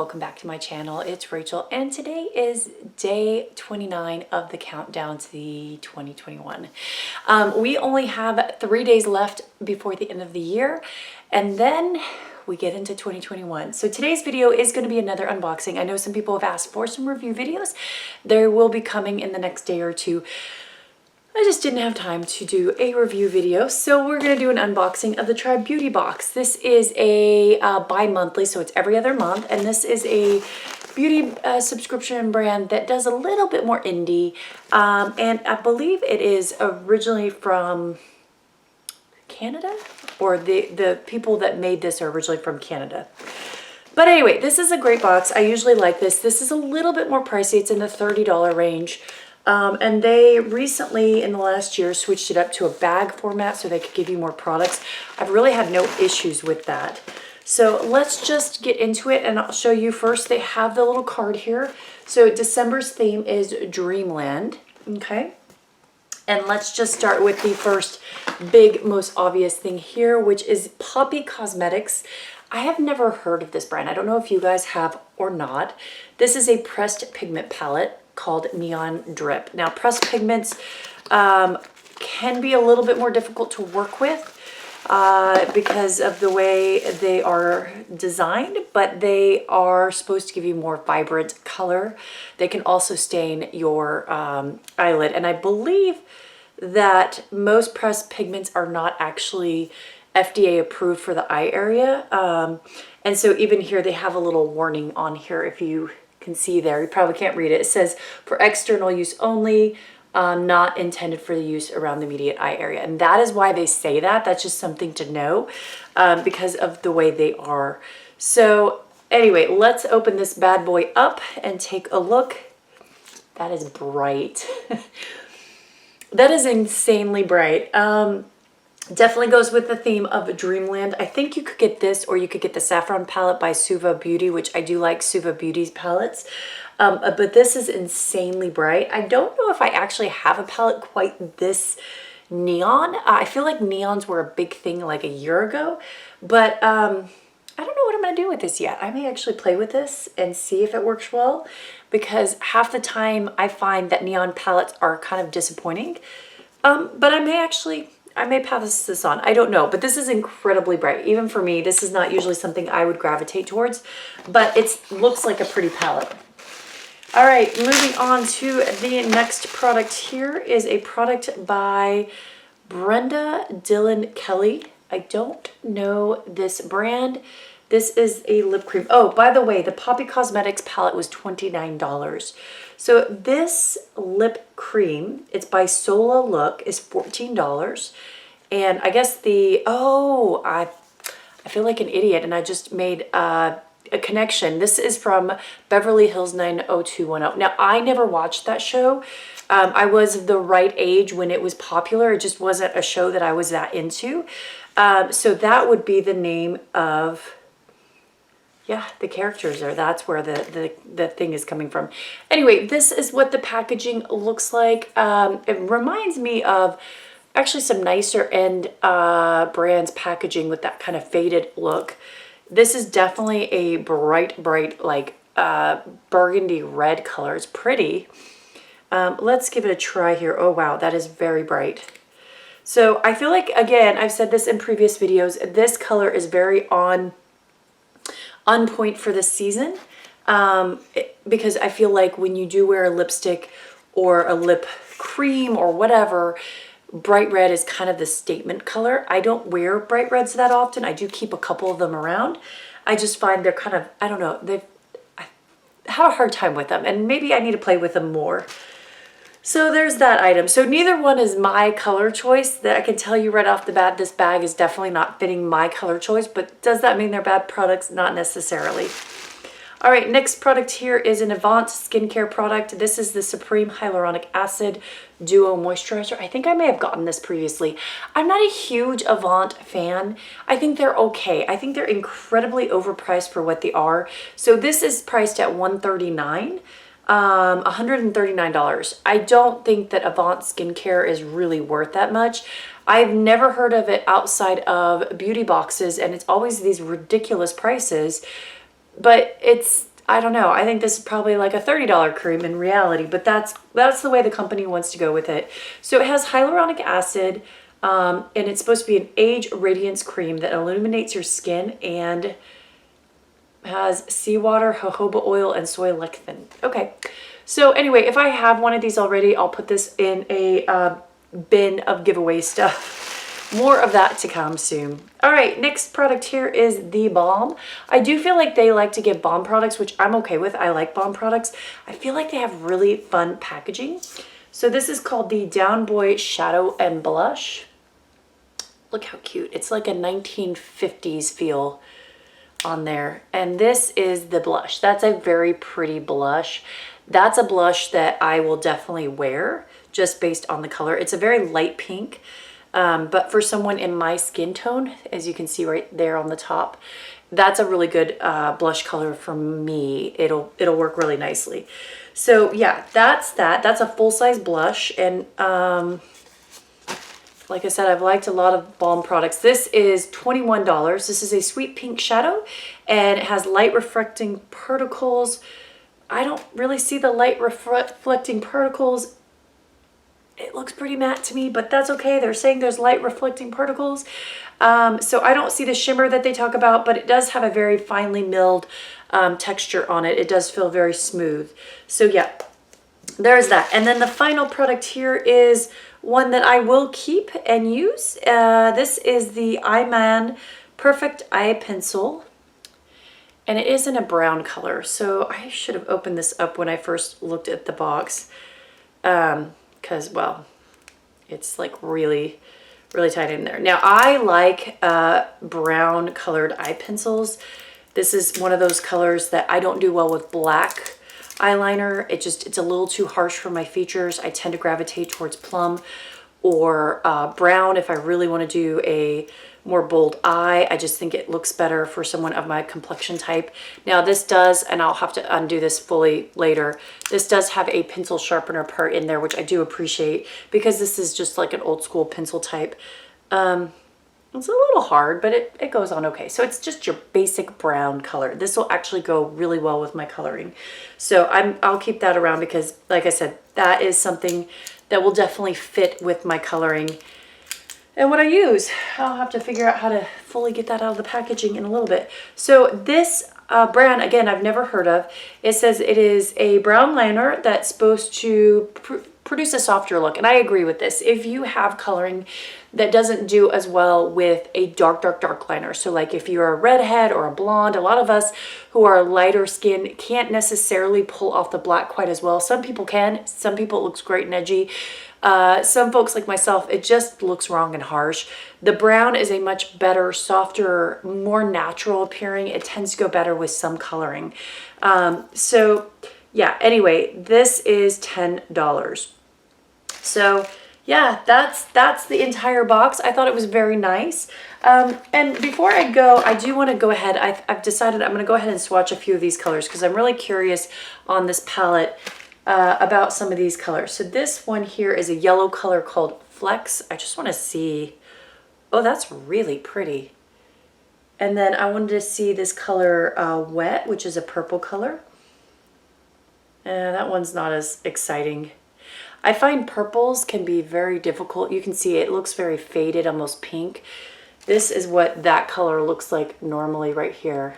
welcome back to my channel. It's Rachel and today is day 29 of the countdown to the 2021. We only have 3 days left before the end of the year and then we get into 2021. So today's video is going to be another unboxing. I know some people have asked for some review videos. They will be coming in the next day or two. I just didn't have time to do a review video, so we're going to do an unboxing of the Tribe Beauty Box. This is a bi-monthly, so it's every other month, and this is a beauty subscription brand that does a little bit more indie, and I believe it is originally from Canada, or the people that made this are originally from Canada. But anyway, this is a great box. I usually like this. This is a little bit more pricey. It's in the $30 range. And they recently, in the last year, switched it up to a bag format so they could give you more products. I've really had no issues with that. So let's just get into it and I'll show you first. They have the little card here. So December's theme is Dreamland, okay? And let's just start with the first big, most obvious thing here, which is Poppy Cosmetics. I have never heard of this brand. I don't know if you guys have or not. This is a pressed pigment palette called Neon Drip. Now, pressed pigments can be a little bit more difficult to work with because of the way they are designed, but they are supposed to give you more vibrant color. They can also stain your eyelid, and I believe that most pressed pigments are not actually FDA approved for the eye area, and so even here they have a little warning on here. If you can see there, you probably can't read it. It says for external use only, not intended for the use around the immediate eye area. And that is why they say that. That's just something to know because of the way they are. So anyway, let's open this bad boy up and take a look. That is bright. That is insanely bright. Definitely goes with the theme of Dreamland. I think you could get this, or you could get the Saffron palette by Suva Beauty, which I do like Suva Beauty's palettes. But this is insanely bright. I don't know if I actually have a palette quite this neon. I feel like neons were a big thing like a year ago, but I don't know what I'm going to do with this yet. I may actually play with this and see if it works well, because half the time I find that neon palettes are kind of disappointing. But I may pass this on. I don't know, but this is incredibly bright. Even for me, this is not usually something I would gravitate towards, but it looks like a pretty palette. All right, moving on to the next product. Here is a product by Brenda Dylan Kelly. I don't know this brand. This is a lip cream. Oh, by the way, the Poppy Cosmetics palette was $29. So this lip cream, it's by Sola Look, is $14. And I guess I feel like an idiot and I just made a connection. This is from Beverly Hills 90210. Now, I never watched that show. I was the right age when it was popular. It just wasn't a show that I was that into. So that would be the name of... yeah, the characters are, that's where the thing is coming from. Anyway, this is what the packaging looks like. It reminds me of actually some nicer end brands packaging with that kind of faded look. This is definitely a bright, like burgundy red color. It's pretty. Let's give it a try here. Oh, wow, that is very bright. So I feel like, again, I've said this in previous videos, this color is very on point for this season, because I feel like when you do wear a lipstick or a lip cream or whatever, bright red is kind of the statement color. I don't wear bright reds that often. I do keep a couple of them around. I just find they're kind of, I don't know, I have a hard time with them, and maybe I need to play with them more. So there's that item. So neither one is my color choice. That I can tell you right off the bat, this bag is definitely not fitting my color choice, but does that mean they're bad products? Not necessarily. All right, next product here is an Avant skincare product. This is the Supreme Hyaluronic Acid Duo Moisturizer. I think I may have gotten this previously. I'm not a huge Avant fan. I think they're okay. I think they're incredibly overpriced for what they are. So this is priced at $139. $139. I don't think that Avant skincare is really worth that much. I've never heard of it outside of beauty boxes, and it's always these ridiculous prices. But it's, I don't know. I think this is probably like a $30 cream in reality, but that's the way the company wants to go with it. So it has hyaluronic acid, and it's supposed to be an age radiance cream that illuminates your skin and has seawater, jojoba oil, and soy lecithin. Okay. So anyway, if I have one of these already, I'll put this in a bin of giveaway stuff. More of that to come soon. All right, next product here is the balm. I do feel like they like to give balm products, which I'm okay with. I like balm products. I feel like they have really fun packaging. So this is called the Down Boy Shadow and Blush. Look how cute. It's like a 1950s feel on there. And this is the blush. That's a very pretty blush. That's a blush that I will definitely wear just based on the color. It's a very light pink. But for someone in my skin tone, as you can see right there on the top, that's a really good blush color for me. It'll work really nicely. So yeah, that's that. That's a full-size blush. And like I said, I've liked a lot of balm products. This is $21. This is a sweet pink shadow, and it has light reflecting particles. I don't really see the light reflecting particles. It looks pretty matte to me, but that's okay. They're saying there's light reflecting particles. So I don't see the shimmer that they talk about, but it does have a very finely milled texture on it. It does feel very smooth. So yeah, there's that. And then the final product here is one that I will keep and use. This is the Iman Perfect Eye Pencil. And it is in a brown color. So I should have opened this up when I first looked at the box. Because, well, it's like really, really tight in there. Now, I like brown colored eye pencils. This is one of those colors that I don't do well with black eyeliner. It's a little too harsh for my features. I tend to gravitate towards plum or brown if I really want to do a more bold eye. I just think it looks better for someone of my complexion type. Now this does, and I'll have to undo this fully later, this does have a pencil sharpener part in there, which I do appreciate because this is just like an old school pencil type. It's a little hard, but it goes on okay. So it's just your basic brown color. This will actually go really well with my coloring. So I'll keep that around because, like I said, that is something that will definitely fit with my coloring. And what I use, I'll have to figure out how to fully get that out of the packaging in a little bit. So this brand, again, I've never heard of. It says it is a brown liner that's supposed to produce a softer look. And I agree with this. If you have coloring that doesn't do as well with a dark liner, so like if you're a redhead or a blonde, a lot of us who are lighter skin can't necessarily pull off the black quite as well. Some people can. Some people it looks great and edgy. Some folks like myself, it just looks wrong and harsh. The brown is a much better, softer, more natural appearing. It tends to go better with some coloring. So yeah, anyway, this is $10. So yeah, that's the entire box. I thought it was very nice. And before I go, I do want to go ahead. I've decided I'm going to go ahead and swatch a few of these colors because I'm really curious on this palette about some of these colors. So this one here is a yellow color called Flex. I just want to see. Oh, that's really pretty. And then I wanted to see this color Wet, which is a purple color. That one's not as exciting. I find purples can be very difficult. You can see it looks very faded, almost pink. This is what that color looks like normally right here.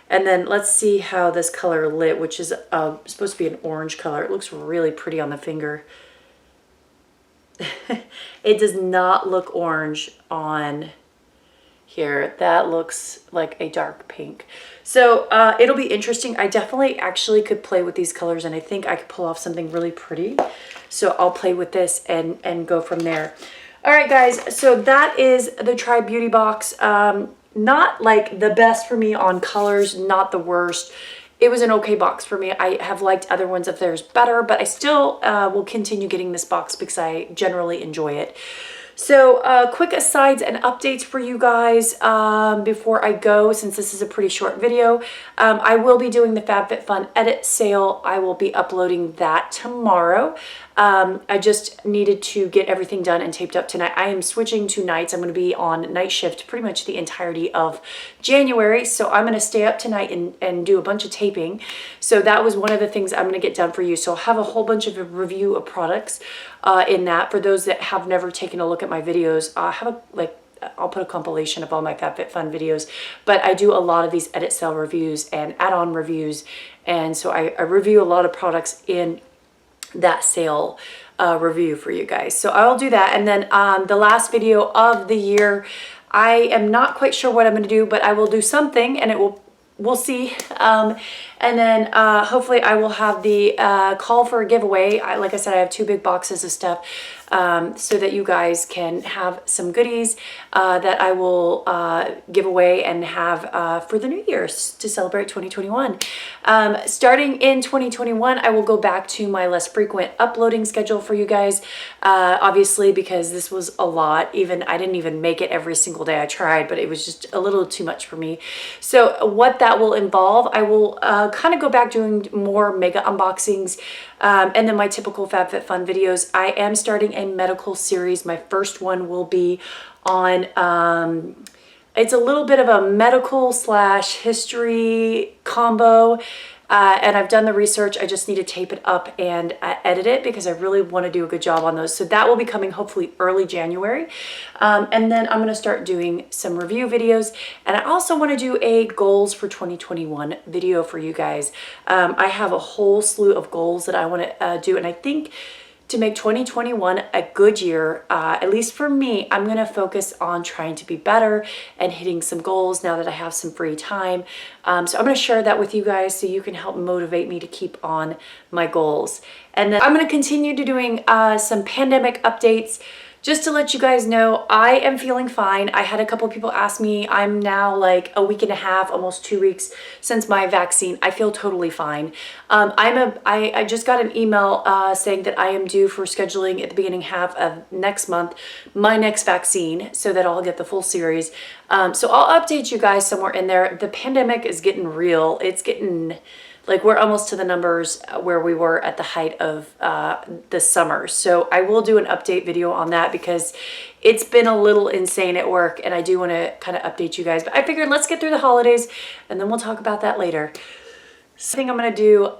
And then let's see how this color lit, which is supposed to be an orange color. It looks really pretty on the finger. It does not look orange on here. That looks like a dark pink. So it'll be interesting. I definitely actually could play with these colors, and I think I could pull off something really pretty. So I'll play with this and go from there. All right, guys. So that is the Try Beauty box. Not like the best for me on colors, not the worst. It was an okay box for me. I have liked other ones of theirs better, but I still will continue getting this box because I generally enjoy it. So quick asides and updates for you guys before I go, since this is a pretty short video. I will be doing the Fabfitfun edit sale. I will be uploading that tomorrow. I just needed to get everything done and taped up tonight. I am switching to nights. I'm going to be on night shift pretty much the entirety of January. So I'm going to stay up tonight and do a bunch of taping. So that was one of the things I'm going to get done for you. So I'll have a whole bunch of a review of products in that. For those that have never taken a look at my videos, I'll put a compilation of all my Fabfitfun videos, but I do a lot of these edit sale reviews and add-on reviews. And so I review a lot of products in that sale review for you guys. So I'll do that. And then the last video of the year, I am not quite sure what I'm going to do, but I will do something and we'll see. And then hopefully I will have the call for a giveaway. Like I said, I have 2 big boxes of stuff so that you guys can have some goodies that I will give away and have for the New Year's to celebrate 2021. Starting in 2021, I will go back to my less frequent uploading schedule for you guys, obviously, because this was a lot. I didn't even make it every single day. I tried, but it was just a little too much for me. So what that will involve, I will kind of go back doing more mega unboxings and then my typical Fabfitfun videos. I am starting a medical series. My first one will be on it's a little bit of a medical / history combo. And I've done the research. I just need to tape it up and edit it because I really want to do a good job on those. So that will be coming hopefully early January. And then I'm going to start doing some review videos. And I also want to do a goals for 2021 video for you guys. I have a whole slew of goals that I want to do. And I think to make 2021 a good year, at least for me, I'm gonna focus on trying to be better and hitting some goals now that I have some free time. So I'm gonna share that with you guys so you can help motivate me to keep on my goals. And then I'm gonna continue to doing some pandemic updates. Just to let you guys know, I am feeling fine. I had a couple people ask me, I'm now like a week and a half, almost 2 weeks since my vaccine. I feel totally fine. I just got an email saying that I am due for scheduling at the beginning half of next month, my next vaccine, so that I'll get the full series. So I'll update you guys somewhere in there. The pandemic is getting real. It's getting, like, we're almost to the numbers where we were at the height of the summer. So I will do an update video on that because it's been a little insane at work and I do want to kind of update you guys. But I figured let's get through the holidays and then we'll talk about that later. Something I'm going to do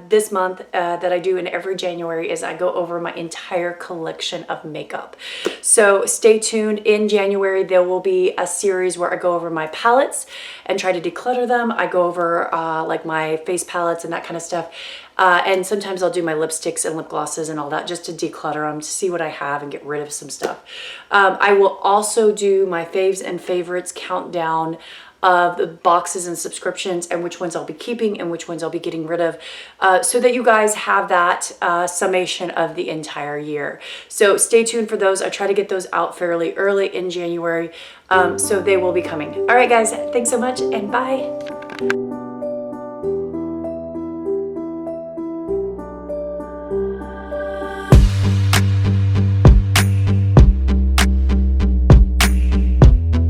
this month that I do in every January is I go over my entire collection of makeup. So stay tuned. In January, there will be a series where I go over my palettes and try to declutter them. I go over like my face palettes and that kind of stuff. And sometimes I'll do my lipsticks and lip glosses and all that just to declutter them, to see what I have and get rid of some stuff. I will also do my faves and favorites countdown of the boxes and subscriptions and which ones I'll be keeping and which ones I'll be getting rid of, so that you guys have that summation of the entire year. So stay tuned for those. I try to get those out fairly early in January, so they will be coming. All right, guys, thanks so much and bye.